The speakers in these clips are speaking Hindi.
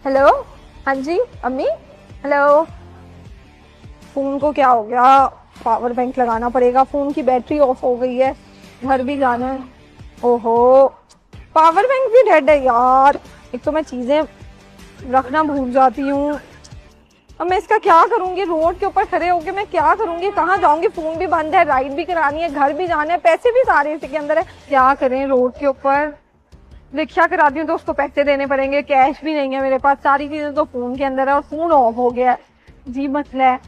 हेलो, हाँ जी अम्मी। हेलो, फोन को क्या हो गया? पावर बैंक लगाना पड़ेगा, फोन की बैटरी ऑफ हो गई है, घर भी जाना है। ओहो, पावर बैंक भी डेड है यार। एक तो मैं चीजें रखना भूल जाती हूँ। अब मैं इसका क्या करूंगी? रोड के ऊपर खड़े होके मैं क्या करूंगी? कहाँ जाऊंगी? फोन भी बंद है, राइड भी करानी है, घर भी जाना है, पैसे भी सारे इसी के अंदर है। क्या करें? रोड के ऊपर रिक्शा कराती हूँ तो उसको पैसे देने पड़ेंगे, कैश भी नहीं है मेरे पास, सारी चीजें तो फोन के अंदर है और फोन ऑफ हो गया है। जी मसला है।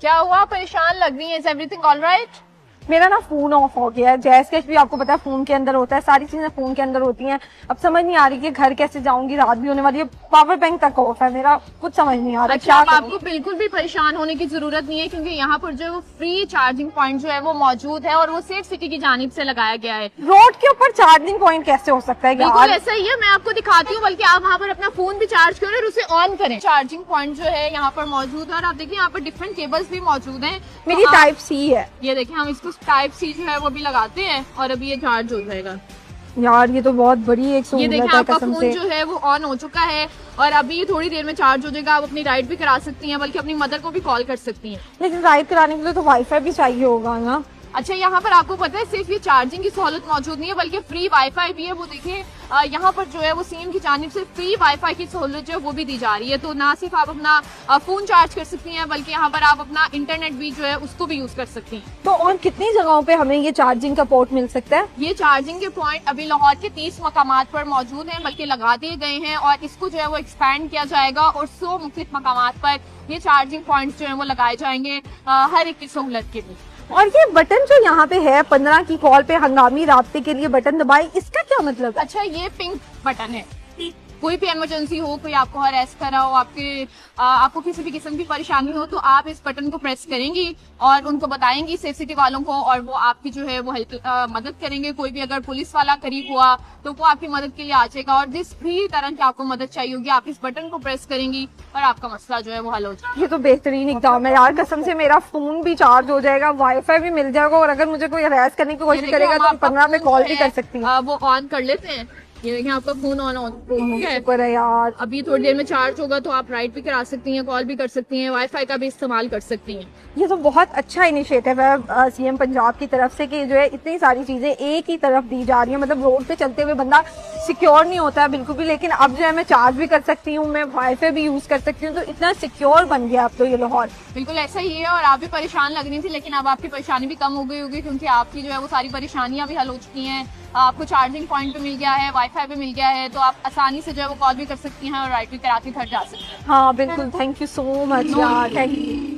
क्या हुआ? परेशान लग रही है? Is everything all right? मेरा ना फोन ऑफ हो गया है। जैस कैश भी आपको पता है फोन के अंदर होता है, सारी चीजें फोन के अंदर होती हैं। अब समझ नहीं आ रही कि घर कैसे जाऊंगी, रात भी होने वाली है, पावर बैंक तक ऑफ है मेरा, कुछ समझ नहीं आ रहा। अच्छा, अब आपको बिल्कुल भी परेशान होने की जरूरत नहीं है, क्योंकि यहाँ पर जो है वो फ्री चार्जिंग पॉइंट जो है वो मौजूद है और वो सेफ सिटी की जानिब से लगाया गया है। रोड के ऊपर चार्जिंग पॉइंट कैसे हो सकता है? बिल्कुल ऐसा ही है, मैं आपको दिखाती हूँ। बल्कि आप वहाँ पर अपना फोन भी चार्ज करें और उसे ऑन करें। चार्जिंग पॉइंट जो है यहाँ पर मौजूद है और आप देखिए यहाँ पर डिफरेंट केबल्स भी मौजूद है। मेरी टाइप सी है। ये देखिए, हम इसको टाइप सी जो है वो भी लगाते हैं और अभी ये चार्ज हो जाएगा। यार ये तो बहुत बड़ी एक ये सहूलत देखिए, है आपका कसम फोन से। जो है वो ऑन हो चुका है और अभी ये थोड़ी देर में चार्ज हो जाएगा। आप अपनी राइड भी करा सकती हैं, बल्कि अपनी मदर को भी कॉल कर सकती हैं। लेकिन राइड कराने के लिए तो वाईफाई भी चाहिए होगा ना? अच्छा, यहाँ पर आपको पता है सिर्फ ये चार्जिंग की सहूलत मौजूद नहीं है, बल्कि फ्री वाईफाई भी है। वो देखिए यहाँ पर जो है वो सीएम की जानिब से फ्री वाईफाई की सहूलत जो है वो भी दी जा रही है। तो ना सिर्फ आप अपना फोन चार्ज कर सकती हैं, बल्कि यहाँ पर आप अपना इंटरनेट भी जो है उसको भी यूज कर सकती हैं। तो और कितनी जगहों पे हमें ये चार्जिंग का पोर्ट मिल सकता है? ये चार्जिंग के पॉइंट अभी लाहौर के 30 मकामात पर मौजूद हैं, बल्कि लगा दिए गए हैं और इसको जो है वो एक्सपैंड किया जाएगा और 100 मुख्तलिफ मकामात पर ये चार्जिंग पॉइंट जो है वो लगाए जाएंगे हर एक की सहूलत के लिए। और ये बटन जो यहाँ पे है 15 की कॉल पे हंगामी राब्ते के लिए बटन दबाए, इसका क्या मतलब है? अच्छा, ये पिंक बटन है। कोई भी इमरजेंसी हो, कोई आपको हरेस कर रहा हो, आपको किसी भी किस्म की परेशानी हो, तो आप इस बटन को प्रेस करेंगी और उनको बताएंगी सेफ सिटी वालों को, और वो आपकी जो है वो हेल्प मदद करेंगे। कोई भी अगर पुलिस वाला करीब हुआ तो वो आपकी मदद के लिए आ जाएगा और जिस भी तरह की आपको मदद चाहिए होगी आप इस बटन को प्रेस करेंगी और आपका मसला जो है वो हल हो जाएगा। ये तो बेहतरीन इक़दाम है यार, कसम से। मेरा फोन भी चार्ज हो जाएगा, वाईफाई भी मिल जाएगा और अगर मुझे कोई हरास करने की कोशिश करेगा तो 15 में कॉल भी कर सकती हूँ। वो ऑन कर लेते हैं। ये देखिए, आपका फोन ऑन है। शुक्र है यार। अभी थोड़ी देर में चार्ज होगा तो आप राइड भी करा सकती हैं, कॉल भी कर सकती हैं, वाईफाई का भी इस्तेमाल कर सकती हैं। ये तो बहुत अच्छा इनिशिएटिव है सीएम पंजाब की तरफ से कि जो है इतनी सारी चीजें एक ही तरफ दी जा रही है। मतलब रोड पे चलते हुए बंदा सिक्योर नहीं होता है बिल्कुल भी, लेकिन अब जो है मैं चार्ज भी कर सकती हूँ, मैं वाईफाई भी यूज कर सकती हूँ, तो इतना सिक्योर बन गया अब तो ये लाहौर। बिल्कुल ऐसा ही है, और आप भी परेशान लग रही थी, लेकिन अब आपकी परेशानी भी कम हो गई होगी, क्योंकि आपकी जो है वो सारी परेशानियां भी हल हो चुकी हैं। आपको चार्जिंग पॉइंट भी मिल गया है, वाईफाई भी मिल गया है, तो आप आसानी से जो है वो कॉल भी कर सकती हैं और राइड भी कराती घर जा सकती हैं। हाँ बिल्कुल, थैंक यू सो मच यार, थैंक यू।